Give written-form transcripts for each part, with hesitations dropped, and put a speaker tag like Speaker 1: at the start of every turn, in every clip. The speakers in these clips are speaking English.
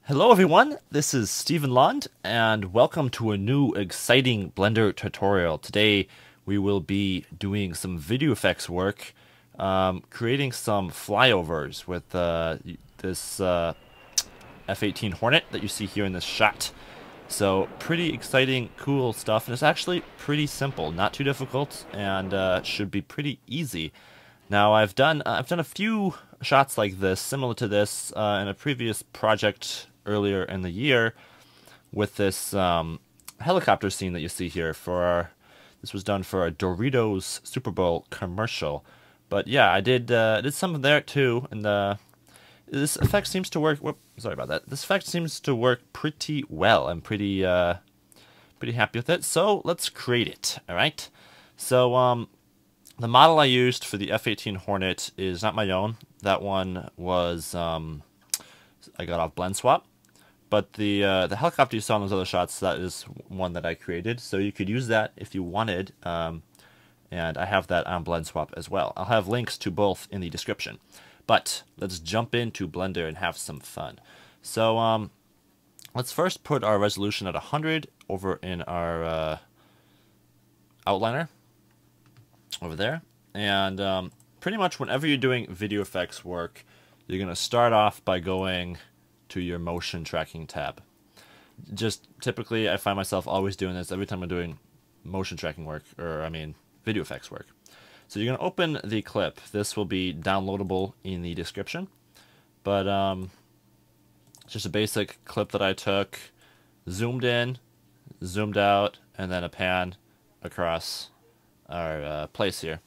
Speaker 1: Hello everyone, this is Stephen Lund, and welcome to a new exciting Blender tutorial. Today we will be doing some video effects work, creating some flyovers with this F-18 Hornet that you see here in this shot. So pretty exciting, cool stuff, and it's actually pretty simple, not too difficult, and should be pretty easy. Now I've done a few shots like this, similar to this, in a previous project earlier in the year with this helicopter scene that you see here. This was done for a Doritos Super Bowl commercial. But yeah, I did some of there too, and this effect seems to work. Whoop, sorry about that. This effect seems to work pretty well. I'm pretty happy with it. So let's create it. All right. So the model I used for the F-18 Hornet is not my own. That one was I got off Blend Swap. But the helicopter you saw in those other shots, that is one that I created. So you could use that if you wanted. And I have that on Blend Swap as well. I'll have links to both in the description. But let's jump into Blender and have some fun. So let's first put our resolution at 100 over in our outliner over there. And pretty much whenever you're doing video effects work, you're going to start off by going to your motion tracking tab. Just typically, I find myself always doing this every time I'm doing motion tracking work, or I mean video effects work. So you're going to open the clip. This will be downloadable in the description, but it's just a basic clip that I took, zoomed in, zoomed out, and then a pan across our place here.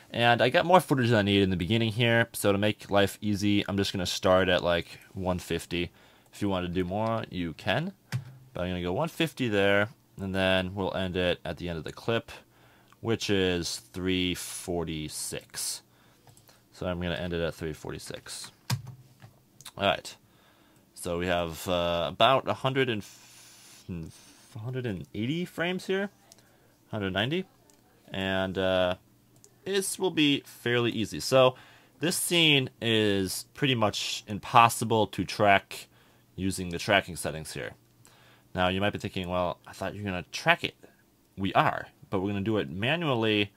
Speaker 1: And I got more footage than I need in the beginning here, so to make life easy, I'm just going to start at like 150. If you want to do more, you can. But I'm going to go 150 there, and then we'll end it at the end of the clip, which is 346. So I'm going to end it at 346. Alright, so we have about 180 frames here, 190, and this will be fairly easy. So this scene is pretty much impossible to track using the tracking settings here. Now you might be thinking, well, I thought you were going to track it. We are, but we're going to do it manually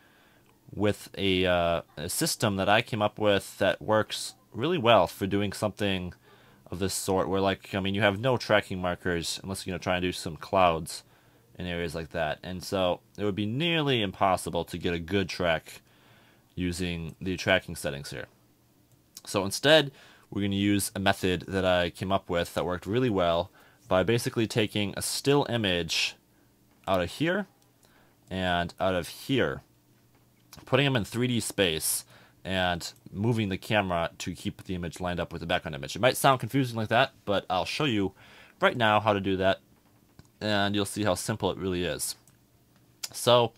Speaker 1: with a system that I came up with that works really well for doing something of this sort, where, like, I mean, you have no tracking markers unless you're going to try and do some clouds in areas like that. And so it would be nearly impossible to get a good track using the tracking settings here. So instead, we're going to use a method that I came up with that worked really well by basically taking a still image out of here and out of here, putting them in 3D space, and moving the camera to keep the image lined up with the background image. It might sound confusing like that, but I'll show you right now how to do that, and you'll see how simple it really is. So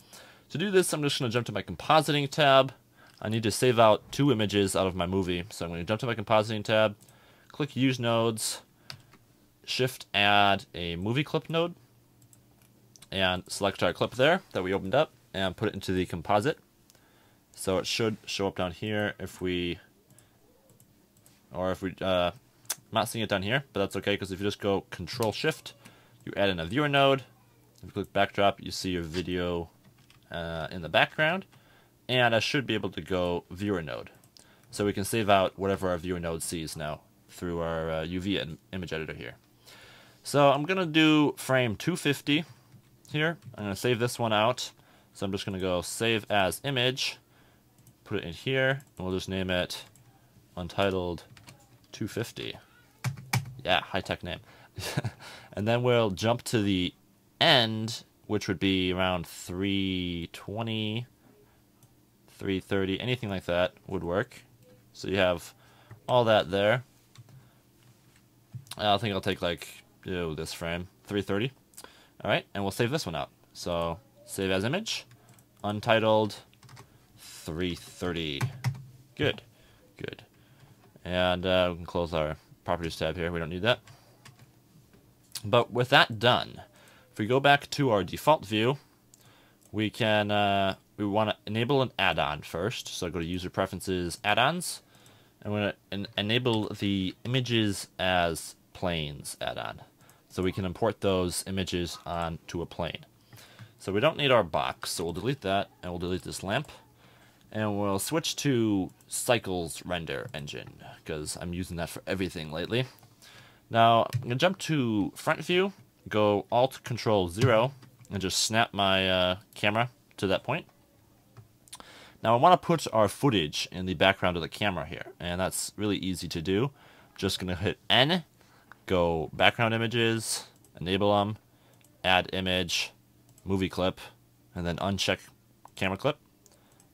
Speaker 1: to do this, I'm just going to jump to my compositing tab. I need to save out 2 images out of my movie, so I'm going to jump to my compositing tab, click Use Nodes, Shift Add a Movie Clip node, and select our clip there that we opened up, and put it into the composite. So it should show up down here if we, I'm not seeing it down here, but that's okay, because if you just go Control Shift, you add in a viewer node. If you click Backdrop, you see your video in the background. And I should be able to go viewer node. So we can save out whatever our viewer node sees now through our UV image editor here. So I'm going to do frame 250 here. I'm going to save this one out. So I'm just going to go Save as Image, put it in here, and we'll just name it Untitled 250. Yeah, high-tech name. And then we'll jump to the end, which would be around 320, 330, anything like that would work. So you have all that there. I think I'll take like this frame, 330. Alright, and we'll save this one out. So save as image, Untitled 330. Good, good. And we can close our properties tab here. We don't need that. But with that done, if we go back to our default view, we can we want to enable an add-on first. So go to User Preferences, Add-ons, and we're going to enable the Images as planes add-on. So we can import those images onto a plane. So we don't need our box, so we'll delete that, and we'll delete this lamp. And we'll switch to Cycles Render Engine, because I'm using that for everything lately. Now, I'm going to jump to front view, go Alt-Control-0, and just snap my camera to that point. Now I want to put our footage in the background of the camera here, and that's really easy to do. Just going to hit N, go background images, enable them, add image, movie clip, and then uncheck camera clip.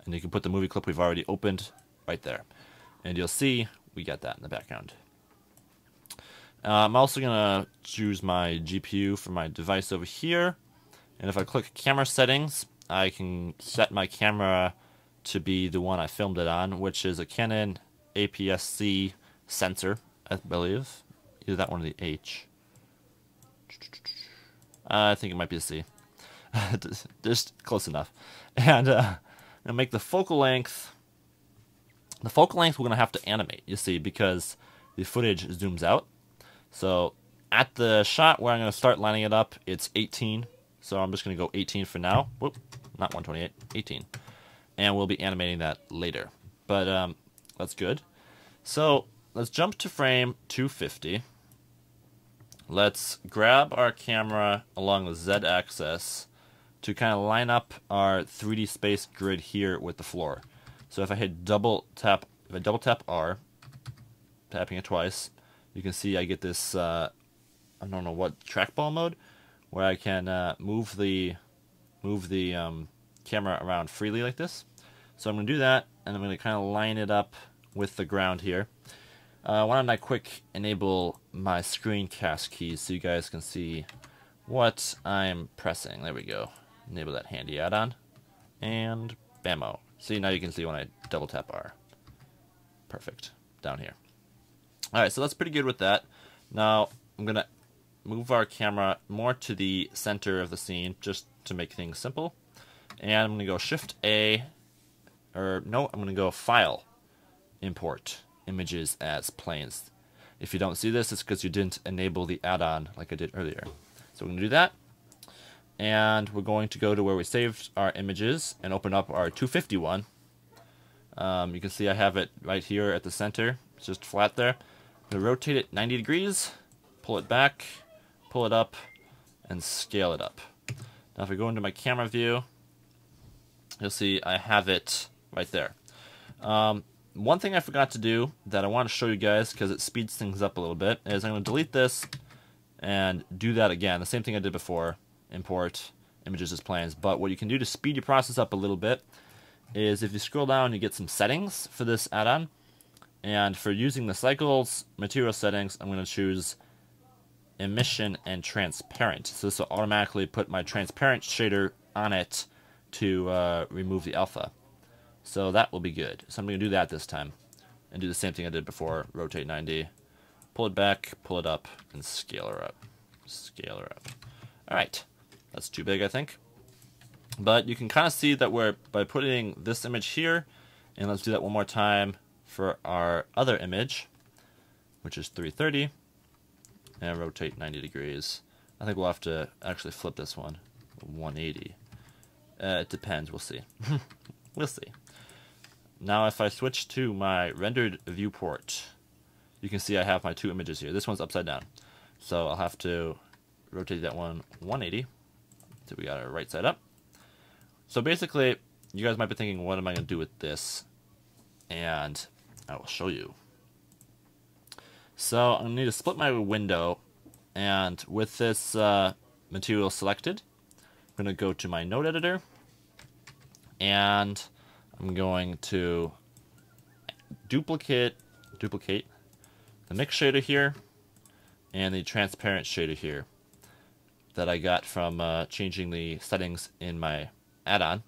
Speaker 1: And you can put the movie clip we've already opened right there. And you'll see we get that in the background. I'm also going to choose my GPU for my device over here. And if I click camera settings, I can set my camera to be the one I filmed it on, which is a Canon APS-C sensor, I believe. Either that one or the H. I think it might be a C. Just close enough. And make the focal length. The focal length we're going to have to animate, you see, because the footage zooms out. So at the shot where I'm going to start lining it up, it's 18. So I'm just going to go 18 for now. Whoop, not 128, 18. And we'll be animating that later. But that's good. So let's jump to frame 250. Let's grab our camera along the Z-axis to kind of line up our 3D space grid here with the floor. So if I hit double tap R, tapping it twice, you can see I get this, I don't know what, trackball mode, where I can move the camera around freely like this. So I'm going to do that, and I'm going to kind of line it up with the ground here. Why don't I quick enable my screencast keys so you guys can see what I'm pressing. There we go. Enable that handy add-on, and bammo. See, now you can see when I double tap R. Perfect. Down here. Alright, so that's pretty good with that. Now, I'm going to move our camera more to the center of the scene, just to make things simple. And I'm going to go Shift-A, or no, I'm going to go File, Import Images as Planes. If you don't see this, it's because you didn't enable the add-on like I did earlier. So we're going to do that. And we're going to go to where we saved our images and open up our 251. You can see I have it right here at the center. It's just flat there. I'm going to rotate it 90 degrees, pull it back, pull it up, and scale it up. Now if I go into my camera view, you'll see I have it right there. One thing I forgot to do that I want to show you guys because it speeds things up a little bit is I'm going to delete this and do that again. The same thing I did before. Import images as planes. But what you can do to speed your process up a little bit is if you scroll down, you get some settings for this add-on. And for using the cycles material settings, I'm going to choose emission and transparent. So this will automatically put my transparent shader on it to remove the alpha. So that will be good. So I'm going to do that this time and do the same thing I did before. Rotate 90, pull it back, pull it up, and scale her up. Scale her up. Alright. That's too big, I think. But you can kind of see that by putting this image here, and let's do that one more time for our other image, which is 330, and rotate 90 degrees. I think we'll have to actually flip this one, 180. It depends, we'll see. We'll see. Now if I switch to my rendered viewport, you can see I have my two images here. This one's upside down. So I'll have to rotate that one 180. So we got our right side up. So basically, you guys might be thinking, what am I going to do with this? And I will show you. So I'm going to need to split my window. And with this material selected, I'm going to go to my node editor. And I'm going to duplicate the mix shader here and the transparent shader here that I got from changing the settings in my add-on.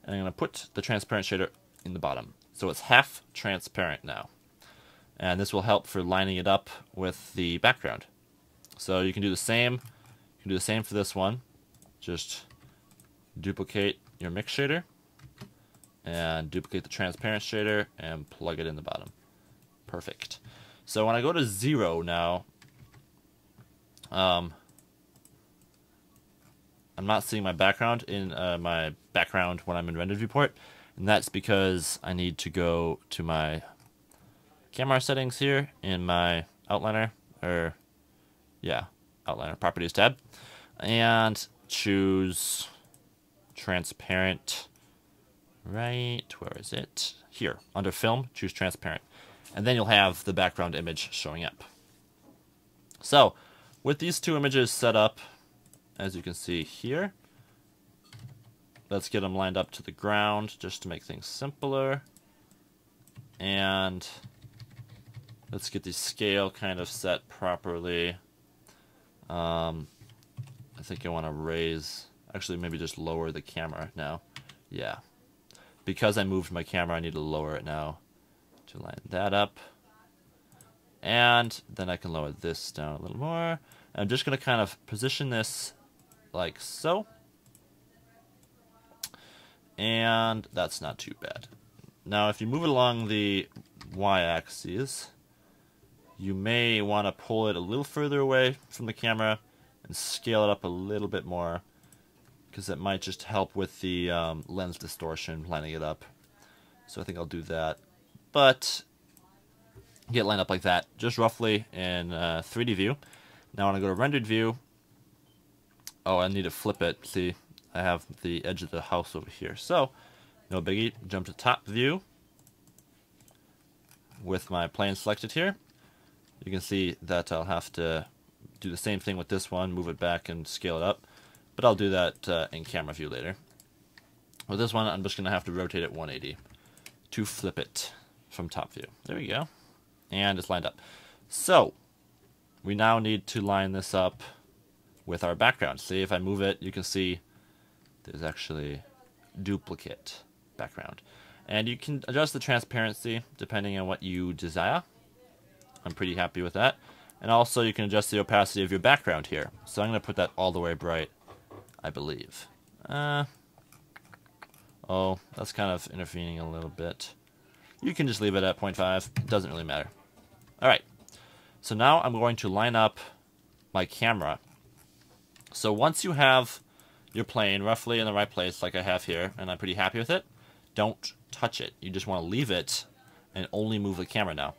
Speaker 1: And I'm going to put the transparent shader in the bottom. So it's half transparent now. And this will help for lining it up with the background. So you can do the same. You can do the same for this one. Just duplicate your mix shader and duplicate the transparent shader and plug it in the bottom. Perfect. So when I go to 0 now, I'm not seeing my background in my background when I'm in rendered viewport, and that's because I need to go to my camera settings here in my outliner, or yeah, outliner properties tab, and choose transparent. Right, where is it? Here, under film, choose transparent. And then you'll have the background image showing up. So, with these two images set up, as you can see here, let's get them lined up to the ground just to make things simpler. And let's get the scale kind of set properly. I think I want to raise, actually maybe just lower the camera now. Yeah. Because I moved my camera, I need to lower it now to line that up. And then I can lower this down a little more. And I'm just going to kind of position this like so. And that's not too bad. Now, if you move it along the y-axis, you may want to pull it a little further away from the camera and scale it up a little bit more, because it might just help with the lens distortion, lining it up. So I think I'll do that. But get lined up like that, just roughly in 3D view. Now when I go to rendered view, oh, I need to flip it. See, I have the edge of the house over here. So, no biggie, jump to top view with my plane selected here. You can see that I'll have to do the same thing with this one, move it back and scale it up. But I'll do that in camera view later. With this one, I'm just going to have to rotate it 180 to flip it from top view. There we go. And it's lined up. So, we now need to line this up with our background. See, if I move it, you can see there's actually duplicate background. And you can adjust the transparency depending on what you desire. I'm pretty happy with that. And also, you can adjust the opacity of your background here. So I'm going to put that all the way bright, I believe. Oh, that's kind of intervening a little bit. You can just leave it at 0.5. It doesn't really matter. Alright. So now I'm going to line up my camera. So once you have your plane roughly in the right place, like I have here, and I'm pretty happy with it, don't touch it. You just want to leave it and only move the camera now.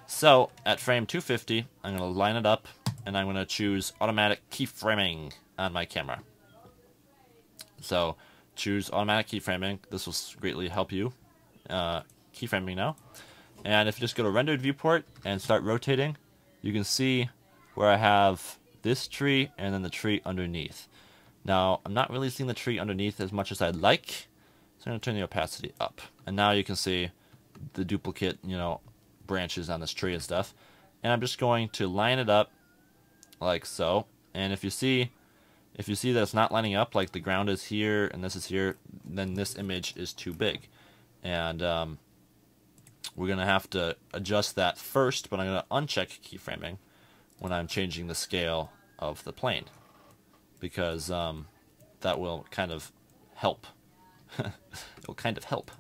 Speaker 1: So at frame 250, I'm going to line it up, and I'm going to choose automatic keyframing on my camera. So choose automatic keyframing. This will greatly help you keyframing now. And if you just go to rendered viewport and start rotating, you can see where I have this tree and then the tree underneath. Now, I'm not really seeing the tree underneath as much as I'd like, so I'm going to turn the opacity up. And now you can see the duplicate, branches on this tree and stuff. And I'm just going to line it up like so. And if you see that it's not lining up, like the ground is here and this is here, then this image is too big. And we're going to have to adjust that first, but I'm going to uncheck keyframing when I'm changing the scale of the plane, because that will kind of help. It will kind of help.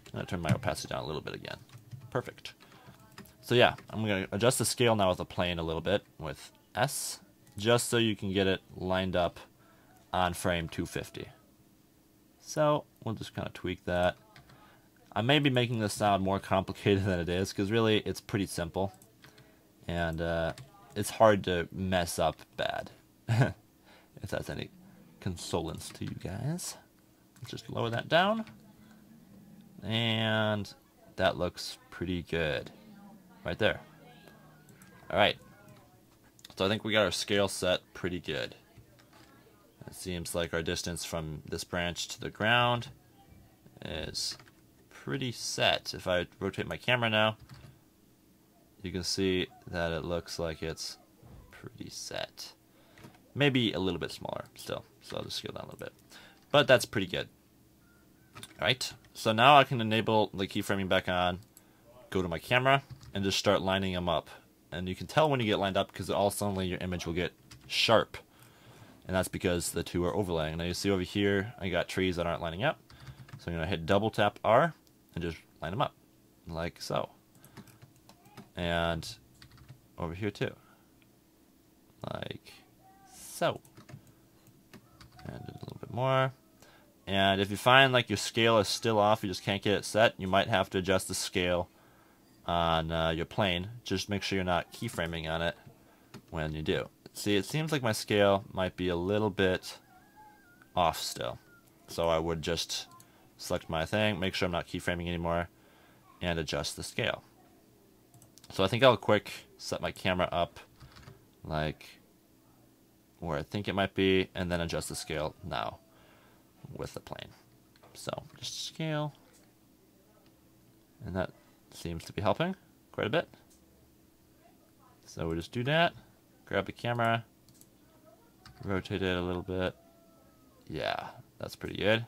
Speaker 1: I'm going to turn my opacity down a little bit again. Perfect. So yeah, I'm going to adjust the scale now of the plane a little bit with S, just so you can get it lined up on frame 250. So we'll just kind of tweak that. I may be making this sound more complicated than it is, because really it's pretty simple. And it's hard to mess up bad, if that's any consolence to you guys. Let's just lower that down. And that looks pretty good. Right there. Alright. So I think we got our scale set pretty good. It seems like our distance from this branch to the ground is pretty set. If I rotate my camera now, you can see that it looks like it's pretty set. Maybe a little bit smaller still, so I'll just scale down a little bit. But that's pretty good. Alright, so now I can enable the keyframing back on, go to my camera, and just start lining them up. And you can tell when you get lined up, because all suddenly your image will get sharp. And that's because the two are overlaying. Now you see over here, I got trees that aren't lining up. So I'm going to hit double tap R and just line them up, like so. And over here too, like so. And a little bit more. And if you find like your scale is still off, you just can't get it set, you might have to adjust the scale on your plane. Just make sure you're not keyframing on it when you do. See, it seems like my scale might be a little bit off still. So I would just select my thing, make sure I'm not keyframing anymore, and adjust the scale. So I think I'll quick set my camera up like where I think it might be, and then adjust the scale now with the plane. So just scale, and that seems to be helping quite a bit. So we just do that, grab the camera, rotate it a little bit. Yeah, that's pretty good.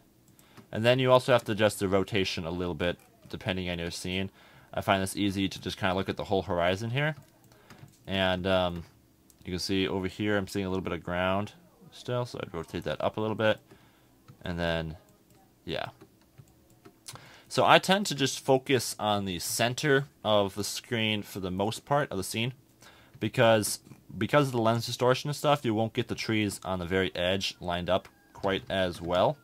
Speaker 1: And then you also have to adjust the rotation a little bit depending on your scene. I find this easy to just kind of look at the whole horizon here. And you can see over here I'm seeing a little bit of ground still, so I'd rotate that up a little bit. And then, yeah. So I tend to just focus on the center of the screen for the most part of the scene. Because of the lens distortion and stuff, you won't get the trees on the very edge lined up quite as well.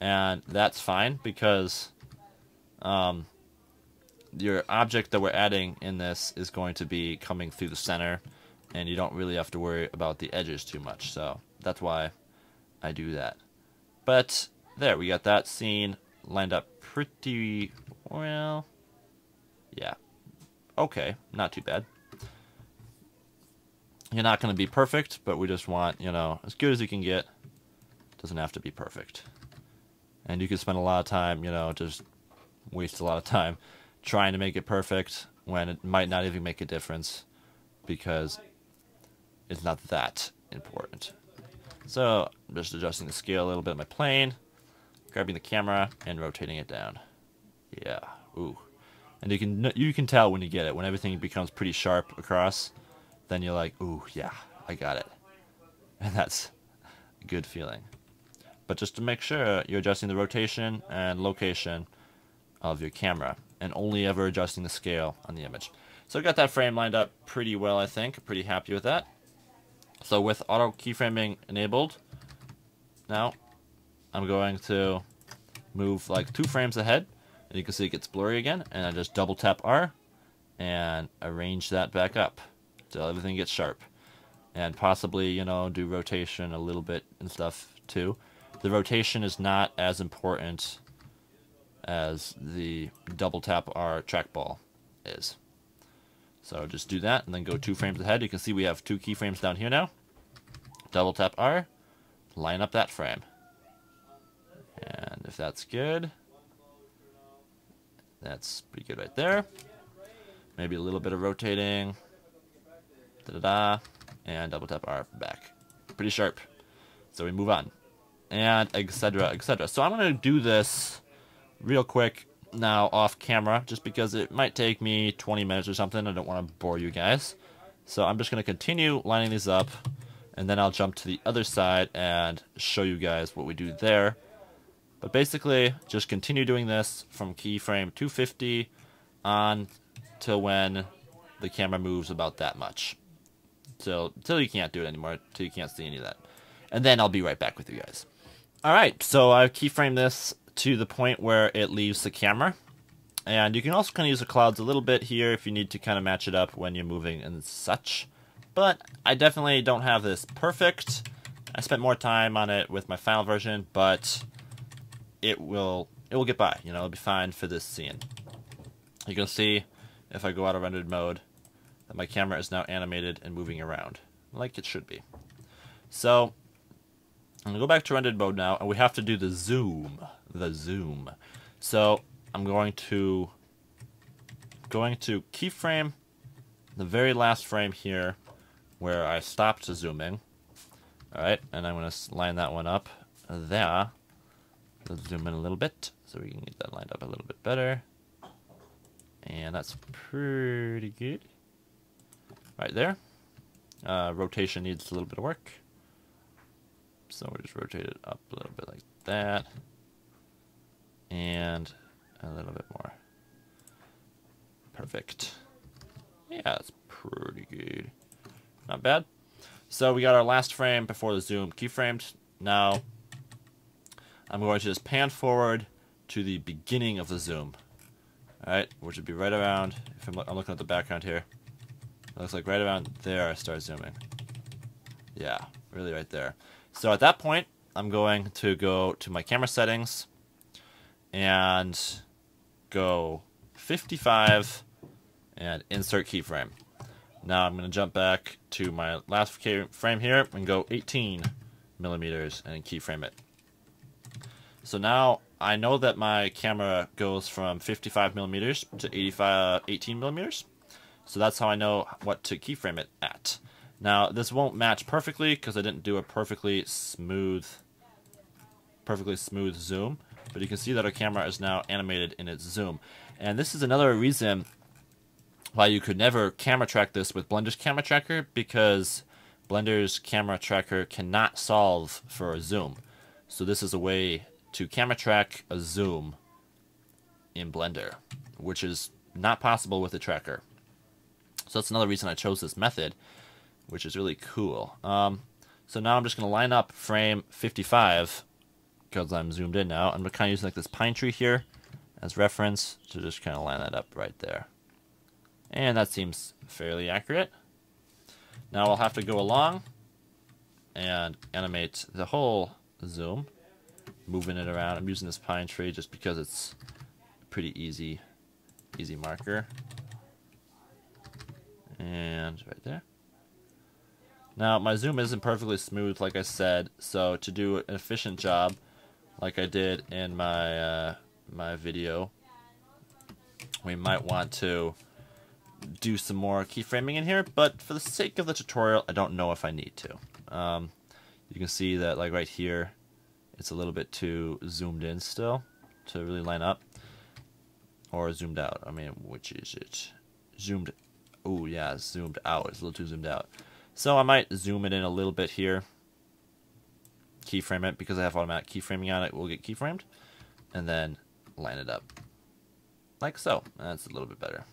Speaker 1: And that's fine because your object that we're adding in this is going to be coming through the center, and you don't really have to worry about the edges too much. So that's why I do that. But there, we got that scene lined up pretty well. Yeah. Okay, not too bad. You're not going to be perfect, but we just want, you know, as good as you can get. Doesn't have to be perfect. And you can spend a lot of time, you know, just waste a lot of time trying to make it perfect when it might not even make a difference because it's not that important. So I'm just adjusting the scale a little bit of my plane, grabbing the camera and rotating it down. Yeah, ooh. And you can tell when you get it, when everything becomes pretty sharp across, then you're like, ooh, yeah, I got it. And that's a good feeling. But just to make sure you're adjusting the rotation and location of your camera and only ever adjusting the scale on the image. So I got that frame lined up pretty well, I think. Pretty happy with that. So with auto keyframing enabled, now I'm going to move like 2 frames ahead, and you can see it gets blurry again, and I just double tap R and arrange that back up till everything gets sharp. And possibly, you know, do rotation a little bit and stuff too. The rotation is not as important as the double tap R trackball is. So just do that and then go 2 frames ahead. You can see we have 2 keyframes down here now. Double tap R, line up that frame. And if that's good, that's pretty good right there. Maybe a little bit of rotating. Da-da-da. And double tap R back. Pretty sharp. So we move on. And etc, etc. So I'm going to do this real quick now off camera, just because it might take me 20 minutes or something. I don't want to bore you guys. So I'm just going to continue lining these up, and then I'll jump to the other side and show you guys what we do there. But basically, just continue doing this from keyframe 250 on till when the camera moves about that much. Till you can't do it anymore, till you can't see any of that. And then I'll be right back with you guys. Alright, so I've keyframed this to the point where it leaves the camera. And you can also kind of use the clouds a little bit here if you need to kind of match it up when you're moving and such. But I definitely don't have this perfect. I spent more time on it with my final version, but it will get by. You know, it'll be fine for this scene. You can see if I go out of rendered mode that my camera is now animated and moving around like it should be. So I'm gonna go back to rendered mode now, and we have to do the zoom. So I'm going to keyframe the very last frame here where I stopped zooming. All right, and I'm gonna line that one up there. Let's zoom in a little bit so we can get that lined up a little bit better. And that's pretty good. Right there. Rotation needs a little bit of work. So we'll just rotate it up a little bit like that. And a little bit more. Perfect. Yeah, that's pretty good. Not bad. So we got our last frame before the zoom keyframed. Now I'm going to just pan forward to the beginning of the zoom. Alright, which would be right around, if I'm looking at the background here, it looks like right around there I start zooming. Yeah, really right there. So at that point, I'm going to go to my camera settings and go 55 and insert keyframe. Now I'm going to jump back to my last frame here and go 18 millimeters and keyframe it. So now I know that my camera goes from 55 millimeters to 18 millimeters. So that's how I know what to keyframe it at. Now this won't match perfectly because I didn't do a perfectly smooth zoom, but you can see that our camera is now animated in its zoom. And this is another reason why you could never camera track this with Blender's camera tracker, because Blender's camera tracker cannot solve for a zoom. So this is a way to camera track a zoom in Blender, which is not possible with the tracker. So that's another reason I chose this method, which is really cool. So now I'm just going to line up frame 55, because I'm zoomed in now. I'm kind of using like this pine tree here as reference to just kind of line that up right there. And that seems fairly accurate. Now I'll have to go along and animate the whole zoom, moving it around. I'm using this pine tree just because it's a pretty easy marker. And right there. Now my zoom isn't perfectly smooth, like I said, so to do an efficient job, like I did in my my video, we might want to do some more keyframing in here, but for the sake of the tutorial, I don't know if I need to. You can see that like right here, it's a little bit too zoomed in still to really line up, or zoomed out. I mean, which is it? Zoomed. Oh yeah, zoomed out. It's a little too zoomed out. So I might zoom it in a little bit here, keyframe it, because I have automatic keyframing on it. We'll get keyframed, and then line it up like so. That's a little bit better.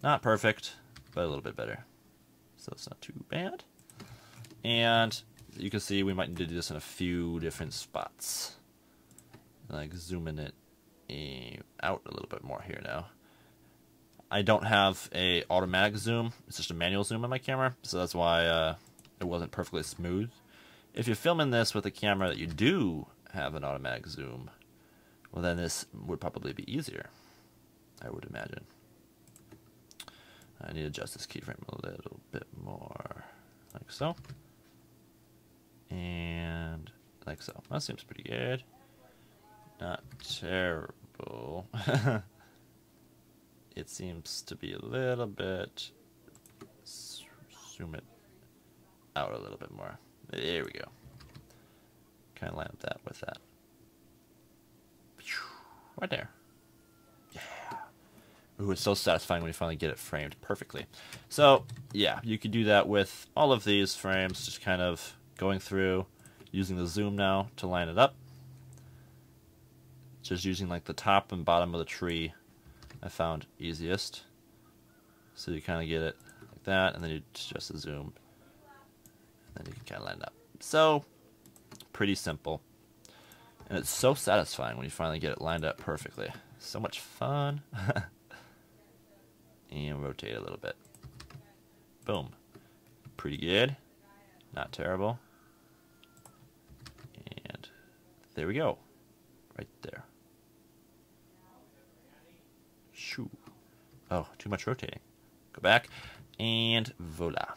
Speaker 1: Not perfect, but a little bit better. So it's not too bad. And you can see we might need to do this in a few different spots. Like zooming it out a little bit more here now. I don't have a automatic zoom. It's just a manual zoom on my camera, so that's why it wasn't perfectly smooth. If you're filming this with a camera that you do have an automatic zoom, well then this would probably be easier, I would imagine. I need to adjust this keyframe a little bit more, like so. And like so. That seems pretty good. Not terrible. It seems to be a little bit. Zoom it out a little bit more. There we go. Kind of line up that with that. Right there. Yeah. Ooh, it's so satisfying when you finally get it framed perfectly. So, yeah, you could do that with all of these frames, just kind of going through, using the zoom now to line it up. Just using like the top and bottom of the tree I found easiest. So you kind of get it like that, and then you adjust the zoom, and then you can kind of line it up. So, pretty simple. And it's so satisfying when you finally get it lined up perfectly. So much fun. And rotate a little bit. Boom. Pretty good. Not terrible. And there we go. Right there. Shoo. Oh, too much rotating. Go back. And voila.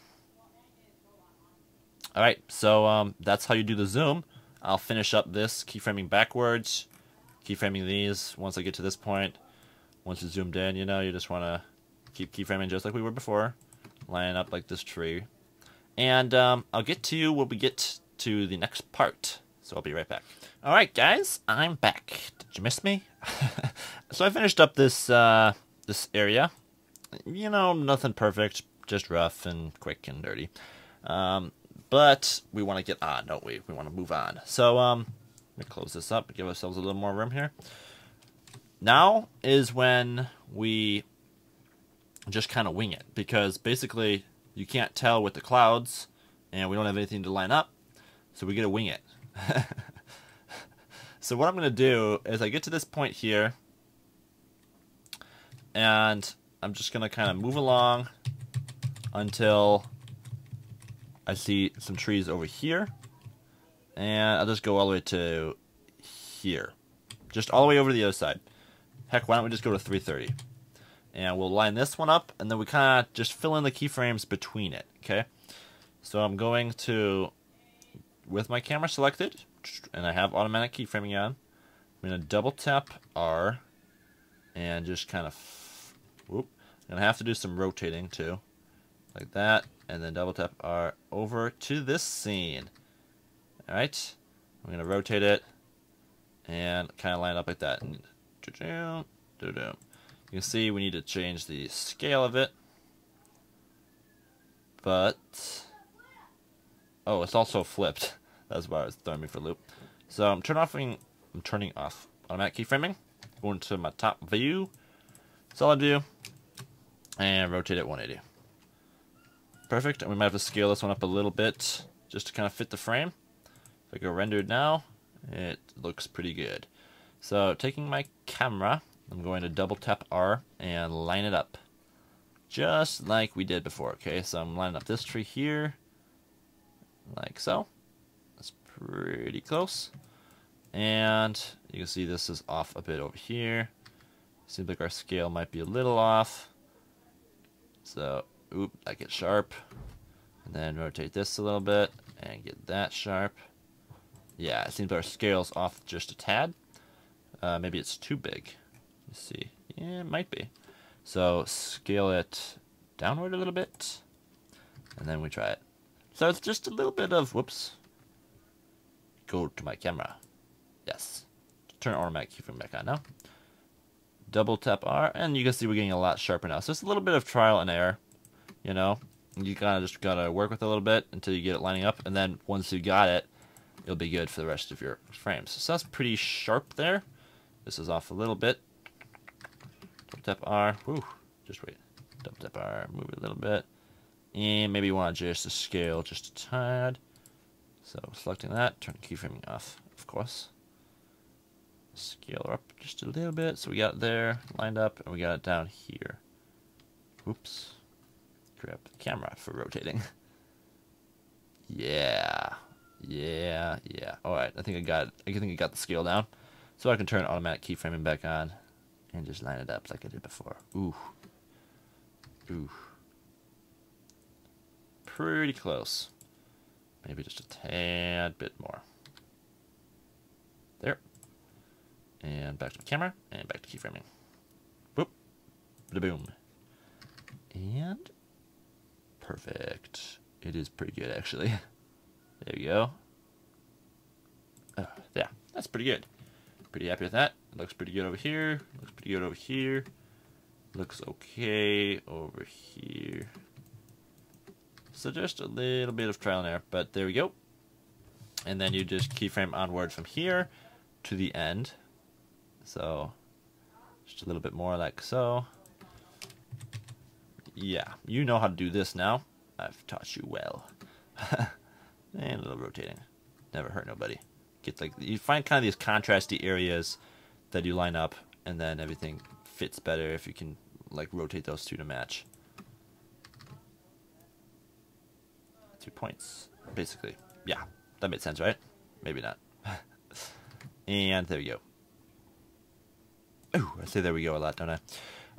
Speaker 1: Alright, so that's how you do the zoom. I'll finish up this keyframing backwards. Keyframing these once I get to this point. Once it's zoomed in, you know, you just want to keep keyframing just like we were before. Line up like this tree. And I'll get to you when we get to the next part. So I'll be right back. Alright guys, I'm back. Did you miss me? So I finished up this this area. You know, nothing perfect. Just rough and quick and dirty. But we want to get on, don't we? We want to move on. So let me close this up and give ourselves a little more room here. Now is when we just kind of wing it, because basically you can't tell with the clouds and we don't have anything to line up, so we get to wing it. So what I'm going to do is I get to this point here, and I'm just going to kind of move along until I see some trees over here, and I'll just go all the way to here. Just all the way over to the other side. Heck, why don't we just go to 330? And we'll line this one up, and then we kind of just fill in the keyframes between it, okay? So I'm going to, with my camera selected, and I have automatic keyframing on, I'm going to double tap R, and just kind of, whoop, I'm going to have to do some rotating too, like that, and then double tap R over to this scene. Alright, I'm going to rotate it, and kind of line it up like that. And you can see we need to change the scale of it, but oh, it's also flipped. That's why it's throwing me for a loop. So I'm turning off automatic keyframing. Going to my top view, solid view, and rotate it 180. Perfect. And we might have to scale this one up a little bit just to kind of fit the frame. If I go rendered now, it looks pretty good. So taking my camera, I'm going to double tap R and line it up, just like we did before. Okay, so I'm lining up this tree here, like so. That's pretty close. And you can see this is off a bit over here. Seems like our scale might be a little off. So, oop, that gets sharp. And then rotate this a little bit and get that sharp. Yeah, it seems our scale's off just a tad. Maybe it's too big. Let's see. Yeah, it might be. So scale it downward a little bit, and then we try it. So it's just a little bit of, whoops. Go to my camera. Yes. Turn automatic keyframe back on now. Double tap R, and you can see we're getting a lot sharper now. So it's a little bit of trial and error, you know. You kind of just gotta work with it a little bit until you get it lining up, and then once you got it, it'll be good for the rest of your frames. So that's pretty sharp there. This is off a little bit. Double tap R. Woo. Just wait. Double tap R. Move it a little bit. And maybe you want to adjust the scale just a tad. So selecting that. Turn keyframing off, of course. Scale her up just a little bit. So we got it there lined up, and we got it down here. Oops. Grab the camera for rotating. Yeah. Yeah. Alright, I think I got the scale down. So I can turn automatic keyframing back on and just line it up like I did before. Ooh. Pretty close. Maybe just a tad bit more. There. And back to the camera, and back to keyframing. Boop. Boom. And perfect. It is pretty good, actually. There we go. Yeah, that's pretty good. Pretty happy with that. It looks pretty good over here. Looks pretty good over here. Looks okay over here. So just a little bit of trial and error, but there we go. And then you just keyframe onward from here to the end. So just a little bit more like so. Yeah, you know how to do this now. I've taught you well. And a little rotating. Never hurt nobody. Get like you find kind of these contrasty areas that you line up, and then everything fits better if you can like rotate those two to match. 2 points, basically. Yeah, that made sense, right? Maybe not. And there we go. Ooh, I say there we go a lot, don't I?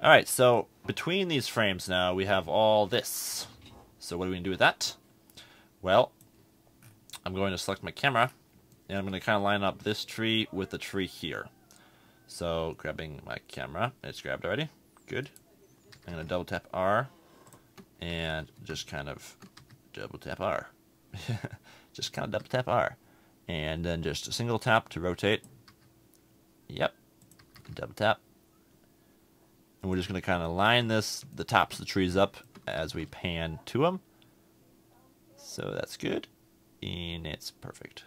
Speaker 1: Alright, so between these frames now, we have all this. So what are we going to do with that? Well, I'm going to select my camera, and I'm going to kind of line up this tree with the tree here. So grabbing my camera, it's grabbed already. Good. I'm going to double tap R, and just kind of double tap R. Just kind of double tap R. And then just a single tap to rotate. Yep. Double tap. And we're just going to kind of line the tops of the trees up as we pan to them. So that's good. And it's perfect.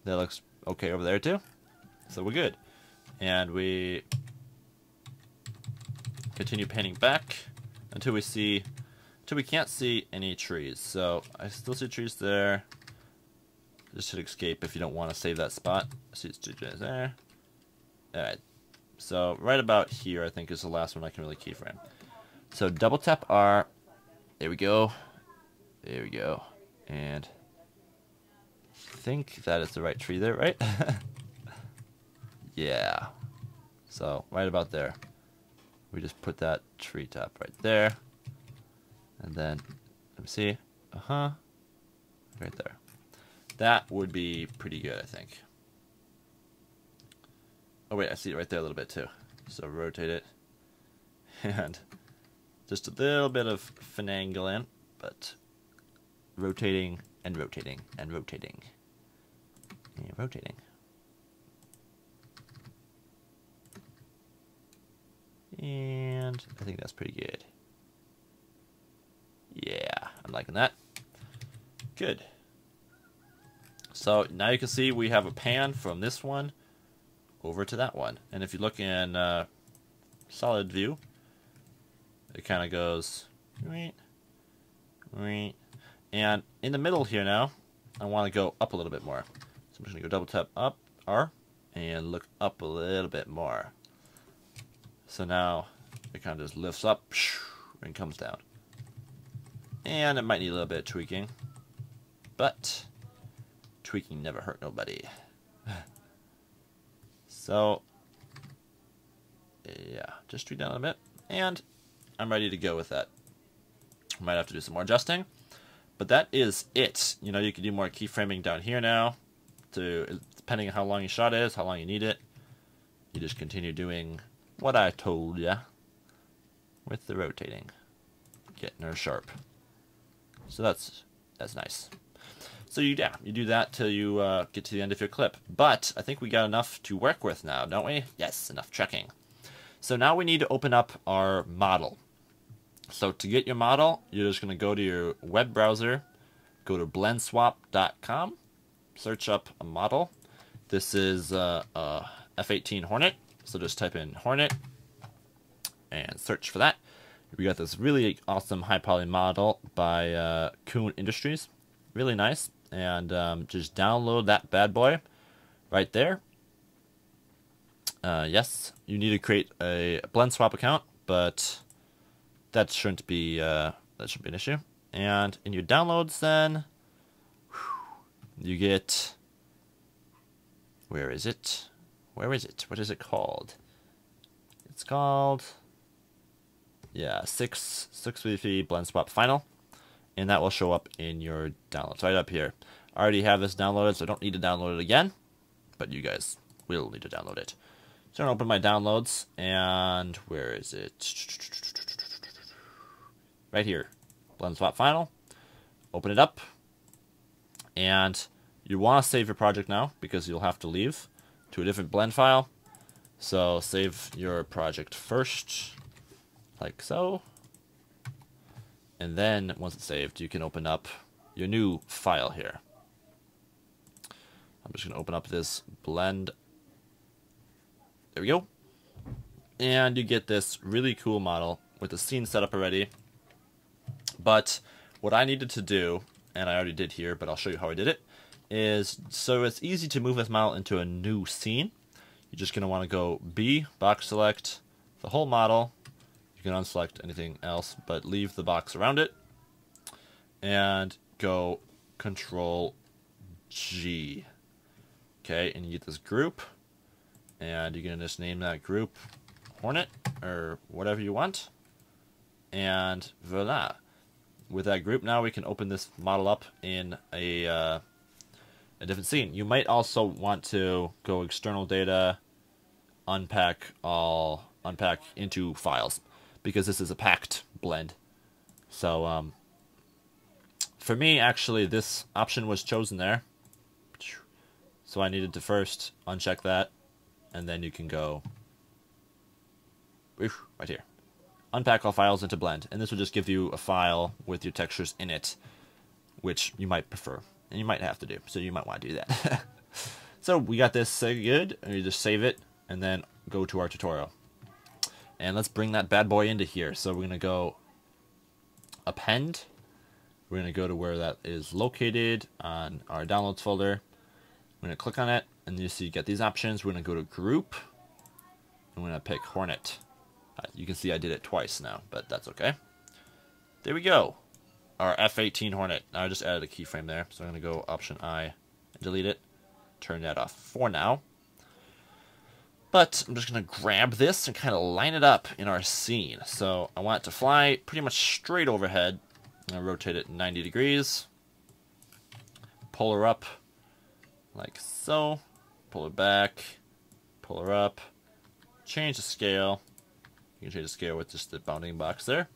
Speaker 1: That looks okay over there too. So we're good. And we continue panning back until we see till we can't see any trees. So I still see trees there. Just hit escape if you don't want to save that spot. I see it's 2 trees there. Alright. So right about here I think is the last one I can really keyframe. So double tap R. There we go. There we go. And I think that is the right tree there, right? Yeah. So right about there. We just put that tree top right there. And then, let me see. Right there. That would be pretty good, I think. Oh wait, I see it right there a little bit too. So rotate it. And just a little bit of finagling, but rotating and rotating and rotating. And rotating. And I think that's pretty good. Yeah, I'm liking that. Good. So now you can see we have a pan from this one over to that one. And if you look in solid view, it kind of goes, and in the middle here now, I want to go up a little bit more. So I'm just going to go double tap up, R, and look up a little bit more. So now it kind of just lifts up and comes down. And it might need a little bit of tweaking, but tweaking never hurt nobody. So yeah, just tweak down a bit, and I'm ready to go with that. Might have to do some more adjusting, but that is it. You know, you can do more keyframing down here now, depending on how long your shot is, how long you need it. You just continue doing what I told ya with the rotating, getting her sharp. So that's nice. So you do that till you get to the end of your clip. But I think we got enough to work with now, don't we? Yes, enough checking. So now we need to open up our model. So to get your model, you're just going to go to your web browser, go to blendswap.com, search up a model. This is a F-18 Hornet. So just type in Hornet and search for that. We got this really awesome high poly model by Kuhn Industries. Really nice. And just download that bad boy right there. Yes, you need to create a BlendSwap account, but that shouldn't be an issue. And in your downloads, then you get, where is it? Where is it? What is it called? It's called, yeah, 6v3 BlendSwap Final, and that will show up in your downloads right up here. I already have this downloaded, so I don't need to download it again, but you guys will need to download it. So I'm going to open my downloads, and where is it? Right here, BlendSwap Final. Open it up, and you want to save your project now, because you'll have to leave to a different blend file. So save your project first, like so. And then once it's saved, you can open up your new file here. I'm just going to open up this blend. There we go. And you get this really cool model with the scene set up already. But what I needed to do, and I already did here, but I'll show you how I did it, is so it's easy to move this model into a new scene. You're just going to want to go B, box select, the whole model. You can unselect anything else, but leave the box around it. And go Control G. Okay, and you get this group. And you're going to just name that group Hornet, or whatever you want. And voila. With that group now, we can open this model up in a different scene. You might also want to go external data, unpack into files, because this is a packed blend. So for me, actually, this option was chosen there. So I needed to first uncheck that, and then you can go right here. Unpack all files into blend, and this will just give you a file with your textures in it, which you might prefer, and you might have to do, so you might want to do that. So we got this good, and you just save it, and then go to our tutorial. And let's bring that bad boy into here. So we're going to go append. We're going to go to where that is located on our downloads folder. We're going to click on it, and you see you get these options. We're going to go to group, and we're going to pick Hornet. You can see I did it twice now, but that's okay. There we go. Our F-18 Hornet. Now I just added a keyframe there, so I'm going to go Option I and delete it. Turn that off for now. But I'm just going to grab this and kind of line it up in our scene. So I want it to fly pretty much straight overhead. I'm going to rotate it 90 degrees. Pull her up like so. Pull her back. Pull her up. Change the scale. You can change the scale with just the bounding box there.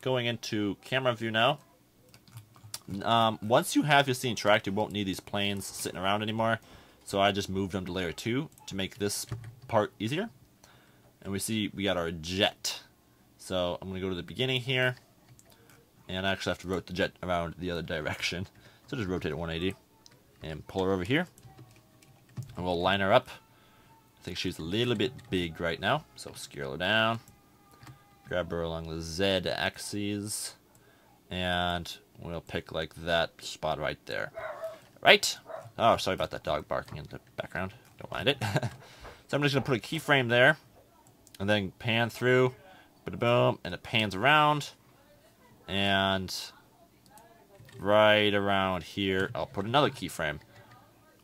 Speaker 1: Going into camera view now. Once you have your scene tracked, you won't need these planes sitting around anymore. So I just moved them to layer 2 to make this part easier. And we see we got our jet. So I'm going to go to the beginning here. And I actually have to rotate the jet around the other direction. So just rotate it 180. And pull her over here. And we'll line her up. I think she's a little bit big right now. So scale her down. Grab her along the Z axis. And we'll pick like that spot right there. Right? Oh, sorry about that dog barking in the background. Don't mind it. So I'm just going to put a keyframe there. And then pan through. Boom. And it pans around. And right around here, I'll put another keyframe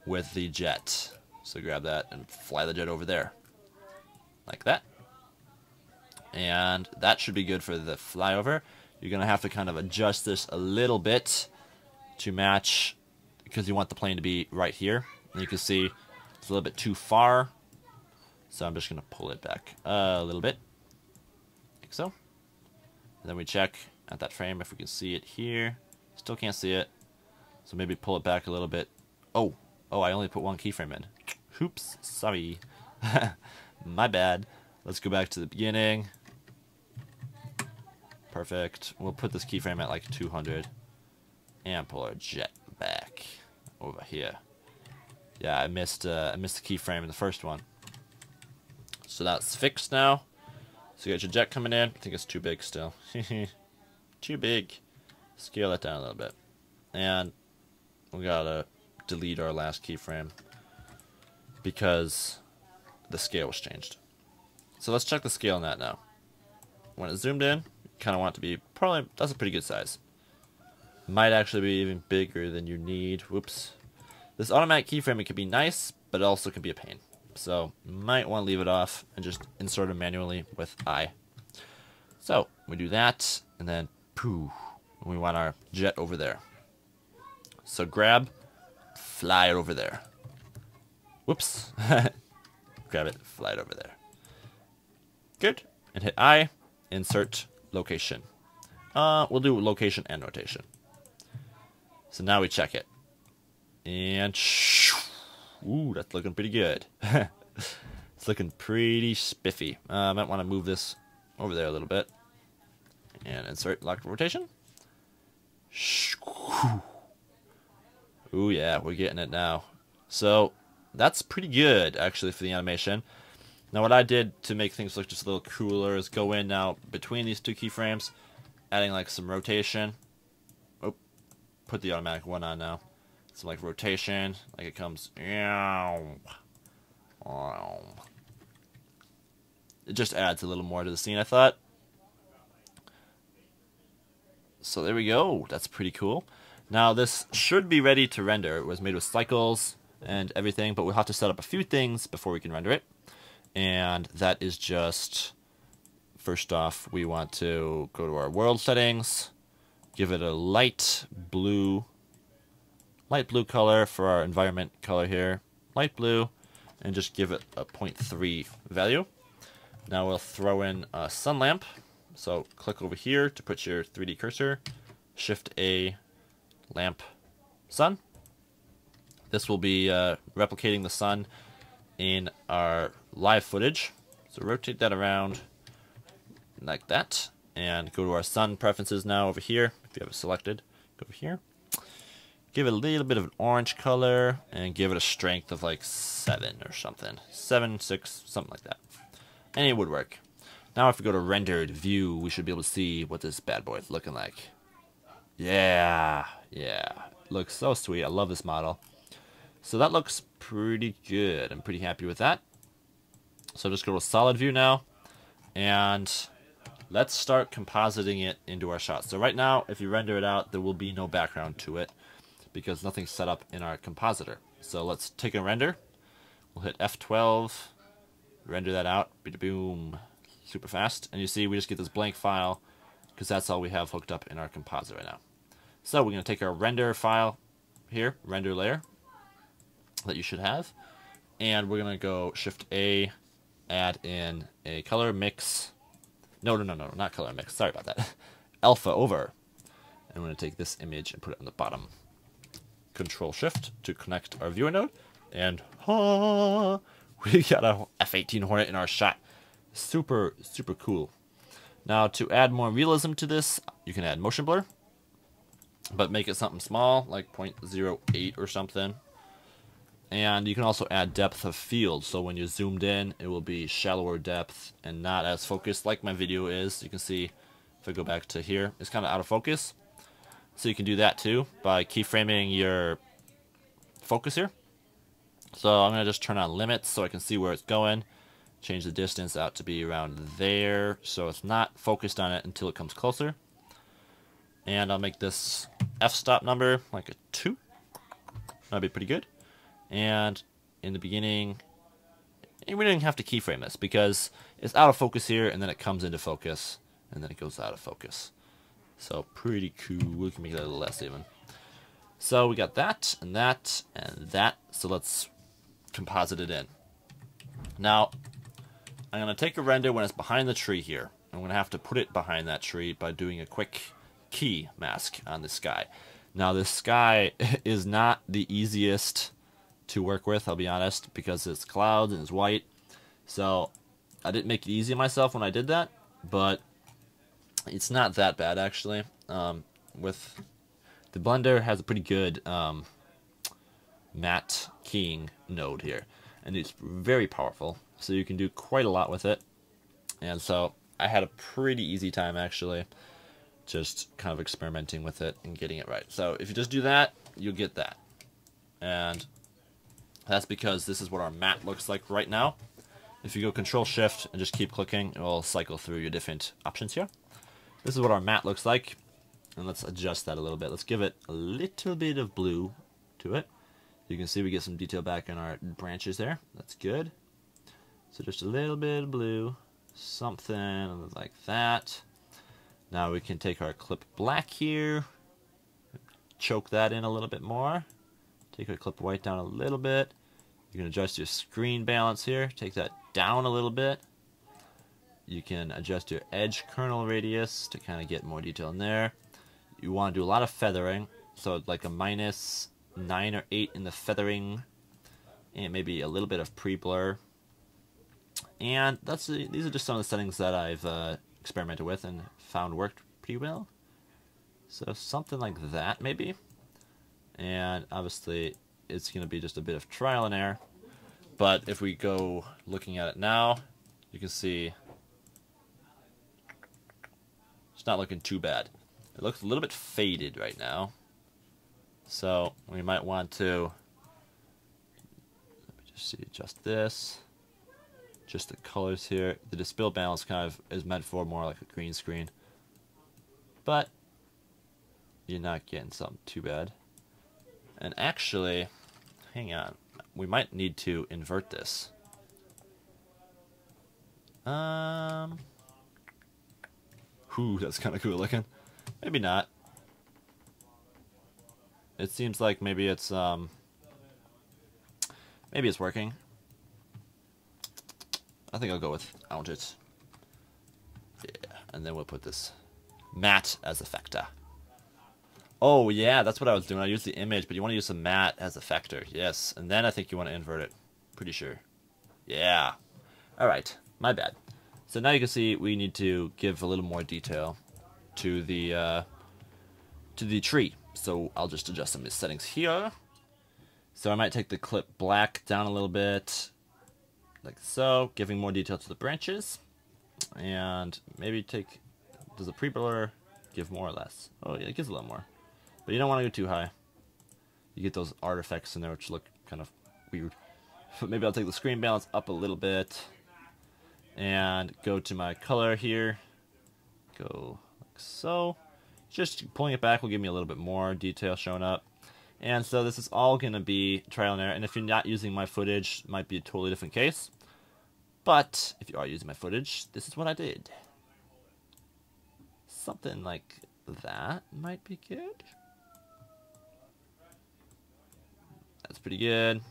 Speaker 1: with the jet. So grab that and fly the jet over there. Like that. And that should be good for the flyover. You're going to have to kind of adjust this a little bit to match, because you want the plane to be right here. And you can see it's a little bit too far. So I'm just going to pull it back a little bit. Like so. And then we check at that frame if we can see it here. Still can't see it. So maybe pull it back a little bit. Oh, I only put one keyframe in. Oops, sorry. My bad. Let's go back to the beginning. Perfect. We'll put this keyframe at like 200. And pull our jet back over here. Yeah, I missed the keyframe in the first one. So that's fixed now. So you got your jet coming in. I think it's too big still. Too big. Scale that down a little bit. And we gotta delete our last keyframe because the scale was changed. So let's check the scale on that now. When it's zoomed in, you kind of want it to be probably, that's a pretty good size. Might actually be even bigger than you need. Whoops. This automatic keyframe, it can be nice, but it also can be a pain. So might want to leave it off and just insert it manually with I. So we do that, and then poof, we want our jet over there. So grab, fly it over there. Whoops. Grab it, fly it over there. Good. And hit I, insert location. We'll do location and rotation. So now we check it. And ooh, that's looking pretty good. It's looking pretty spiffy. I might want to move this over there a little bit. And insert lock rotation. Ooh, yeah, we're getting it now. So that's pretty good, actually, for the animation. Now, what I did to make things look just a little cooler is go in now between these two keyframes, adding like some rotation. Oh, put the automatic one on now. Some like rotation, like it comes. It just adds a little more to the scene, I thought. So there we go. That's pretty cool. Now this should be ready to render. It was made with cycles and everything, but we'll have to set up a few things before we can render it. And that is just, first off, we want to go to our world settings, give it a light blue color for our environment color here, light blue, and just give it a 0.3 value. Now we'll throw in a sun lamp. So click over here to put your 3D cursor, Shift A, lamp, sun. This will be replicating the sun in our live footage. So rotate that around like that, and go to our sun preferences now over here. If you have it selected, go over here. Give it a little bit of an orange color, and give it a strength of like 7 or something. 7, 6, something like that. Any would work. Now if we go to rendered view, we should be able to see what this bad boy is looking like. Yeah, looks so sweet. I love this model. So that looks pretty good. I'm pretty happy with that. So just go to solid view now, and let's start compositing it into our shot. So right now, if you render it out, there will be no background to it because nothing's set up in our compositor. So let's take a render. We'll hit F12, render that out, boom, super fast. And you see we just get this blank file because that's all we have hooked up in our composite right now. So we're going to take our render file here, render layer, that you should have, and we're going to go Shift A, add in a color mix. No, not color mix. Sorry about that. Alpha over. And we're going to take this image and put it on the bottom. Control Shift to connect our viewer node, and we got a F-18 Hornet in our shot. Super cool. Now to add more realism to this, you can add motion blur, but make it something small, like 0.08 or something. And you can also add depth of field, so when you zoomed in, it will be shallower depth and not as focused like my video is. You can see, if I go back to here, it's kind of out of focus. So you can do that too by keyframing your focus here. So I'm going to just turn on limits so I can see where it's going. Change the distance out to be around there, so it's not focused on it until it comes closer. And I'll make this f-stop number like a 2. That'd be pretty good. And in the beginning, we didn't have to keyframe this because it's out of focus here, and then it comes into focus, and then it goes out of focus. So pretty cool. We can make that a little less even. So we got that, and that, and that. So let's composite it in. Now, I'm going to take a render when it's behind the tree here. I'm going to have to put it behind that tree by doing a quick key mask on the sky. Now, this sky is not the easiest to work with, I'll be honest, because it's clouds and it's white. So I didn't make it easy on myself when I did that, but it's not that bad actually. With the Blender has a pretty good matte keying node here, and it's very powerful, so you can do quite a lot with it. And so I had a pretty easy time actually, just kind of experimenting with it and getting it right. So if you just do that, you'll get that. And that's because this is what our matte looks like right now. If you go Control Shift and just keep clicking, it will cycle through your different options here. This is what our matte looks like. And let's adjust that a little bit. Let's give it a little bit of blue to it. You can see we get some detail back in our branches there. That's good. So just a little bit of blue, something like that. Now we can take our clip black here, choke that in a little bit more. Take our clip white down a little bit. You can adjust your screen balance here. Take that down a little bit. You can adjust your edge kernel radius to kind of get more detail in there. You want to do a lot of feathering, so like a -9 or 8 in the feathering, and maybe a little bit of pre-blur. And these are just some of the settings that I've experimented with and found worked pretty well. So something like that maybe. And obviously it's going to be just a bit of trial and error. But if we go looking at it now, you can see it's not looking too bad. It looks a little bit faded right now. So we might want to, let me just see, adjust this. Just the colors here. The dispel balance kind of is meant for more like a green screen. But you're not getting something too bad. And actually, hang on, we might need to invert this. Ooh, that's kind of cool looking. Maybe not. It seems like maybe it's working. I think I'll go without it. Yeah, and then we'll put this matte as effector. Oh yeah, that's what I was doing. I used the image, but you want to use the matte as effector. Yes, and then I think you want to invert it. Pretty sure. Yeah. All right, my bad. So now you can see we need to give a little more detail to the tree. So I'll just adjust some of the settings here. So I might take the clip black down a little bit, like so, giving more detail to the branches. and maybe take, does the pre-blur give more or less? Oh yeah, it gives a little more. But you don't want to go too high. You get those artifacts in there which look kind of weird. But maybe I'll take the screen balance up a little bit and go to my color here. Go like so. Just pulling it back will give me a little bit more detail showing up. And so this is all going to be trial and error. And if you're not using my footage, it might be a totally different case. But if you are using my footage, this is what I did. Something like that might be good. That's pretty good.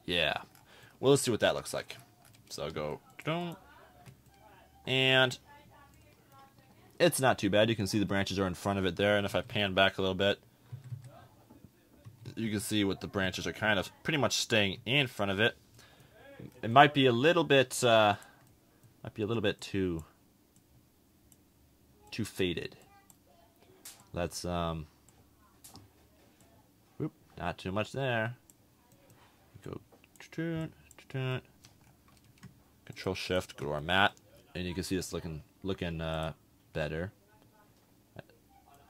Speaker 1: Yeah. Well, let's see what that looks like. So I'll go, and it's not too bad. You can see the branches are in front of it there, and if I pan back a little bit, you can see what the branches are kind of pretty much staying in front of it. It might be a little bit, too faded. Let's not too much there. Go Control Shift, go to our matte, and you can see this looking better.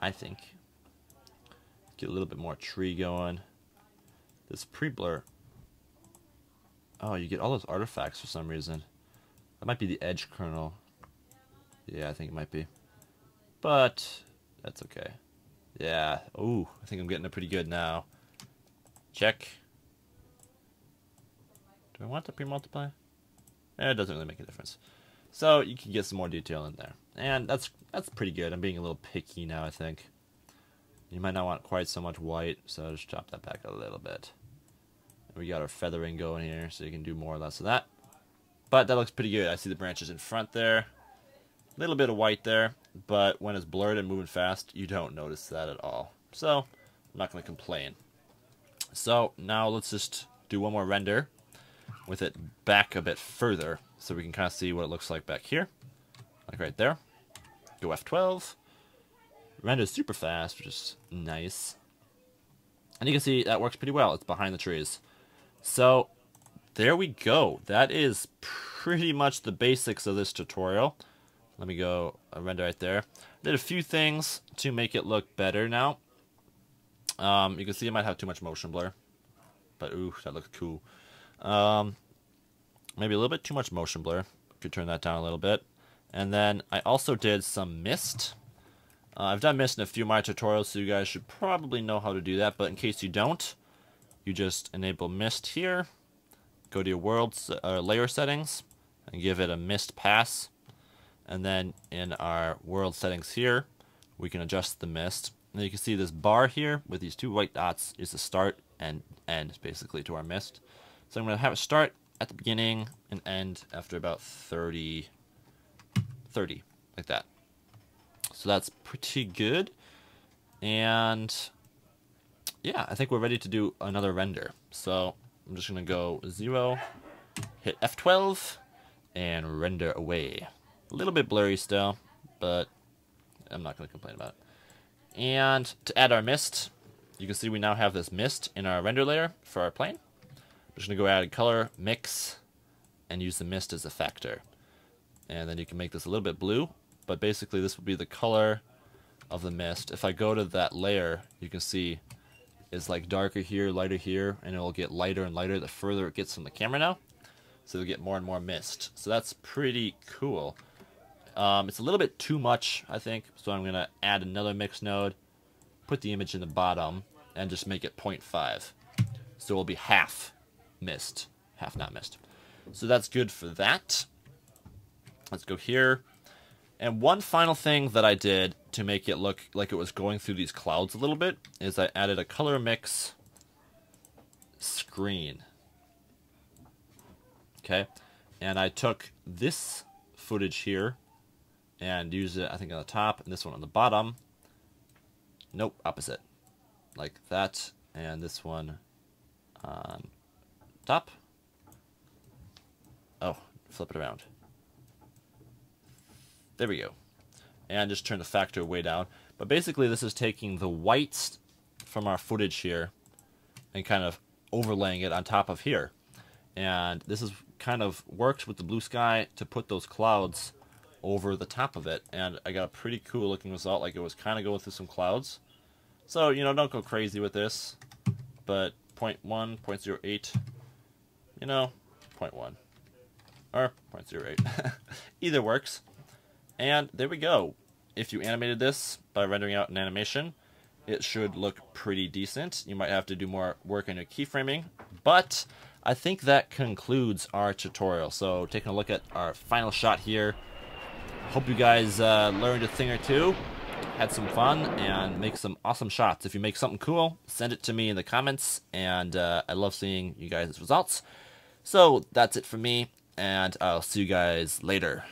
Speaker 1: I think. Get a little bit more tree going. This pre-blur. Oh, you get all those artifacts for some reason. That might be the edge kernel. Yeah, I think it might be. But that's okay. Yeah. Ooh, I think I'm getting it pretty good now. Check. Do I want to pre-multiply? It doesn't really make a difference. So you can get some more detail in there. And that's pretty good. I'm being a little picky now, I think. You might not want quite so much white, so just chop that back a little bit. And we got our feathering going here, so you can do more or less of that. But that looks pretty good. I see the branches in front there. A little bit of white there, but when it's blurred and moving fast, you don't notice that at all. So I'm not going to complain. So now let's just do one more render with it back a bit further so we can kind of see what it looks like back here. Like right there. Go F12. Renders super fast, which is nice. And you can see that works pretty well. It's behind the trees. So there we go. That is pretty much the basics of this tutorial. Let me go render right there. Did a few things to make it look better now. You can see it might have too much motion blur. But ooh, that looks cool. Maybe a little bit too much motion blur. Could turn that down a little bit. And then I also did some mist. I've done mist in a few of my tutorials, so you guys should probably know how to do that. But in case you don't, you just enable mist here. Go to your world layer settings and give it a mist pass. And then in our world settings here, we can adjust the mist. And you can see this bar here with these two white dots is the start and end, basically, to our mist. So I'm going to have it start at the beginning and end after about 30, like that. So that's pretty good. And yeah, I think we're ready to do another render. So I'm just going to go 0, hit F12, and render away. A little bit blurry still, but I'm not going to complain about it. And to add our mist, you can see we now have this mist in our render layer for our plane. I'm just going to go add color, mix, and use the mist as a factor. And then you can make this a little bit blue, but basically this will be the color of the mist. If I go to that layer, you can see it's like darker here, lighter here, and it will get lighter and lighter the further it gets from the camera now. So you'll get more and more mist. So that's pretty cool. It's a little bit too much, I think, so I'm going to add another mix node, put the image in the bottom, and just make it 0.5. So it will be half mist, half not mist. So that's good for that. Let's go here. And one final thing that I did to make it look like it was going through these clouds a little bit is I added a color mix screen. Okay, and I took this footage here and used it, I think, on the top, and this one on the bottom. Nope, opposite. Like that, and this one on top. Oh, flip it around. There we go. And just turn the factor way down. But basically this is taking the whites from our footage here and kind of overlaying it on top of here. And this is kind of worked with the blue sky to put those clouds over the top of it. And I got a pretty cool looking result. Like, it was kind of going through some clouds. So, you know, don't go crazy with this. But 0.1, 0.08, you know, 0.1. Or 0.08. Either works. And there we go. If you animated this by rendering out an animation, it should look pretty decent. You might have to do more work on your keyframing, but I think that concludes our tutorial. So taking a look at our final shot here. Hope you guys learned a thing or two, had some fun, and make some awesome shots. If you make something cool, send it to me in the comments, and I love seeing you guys' results. So that's it for me, and I'll see you guys later.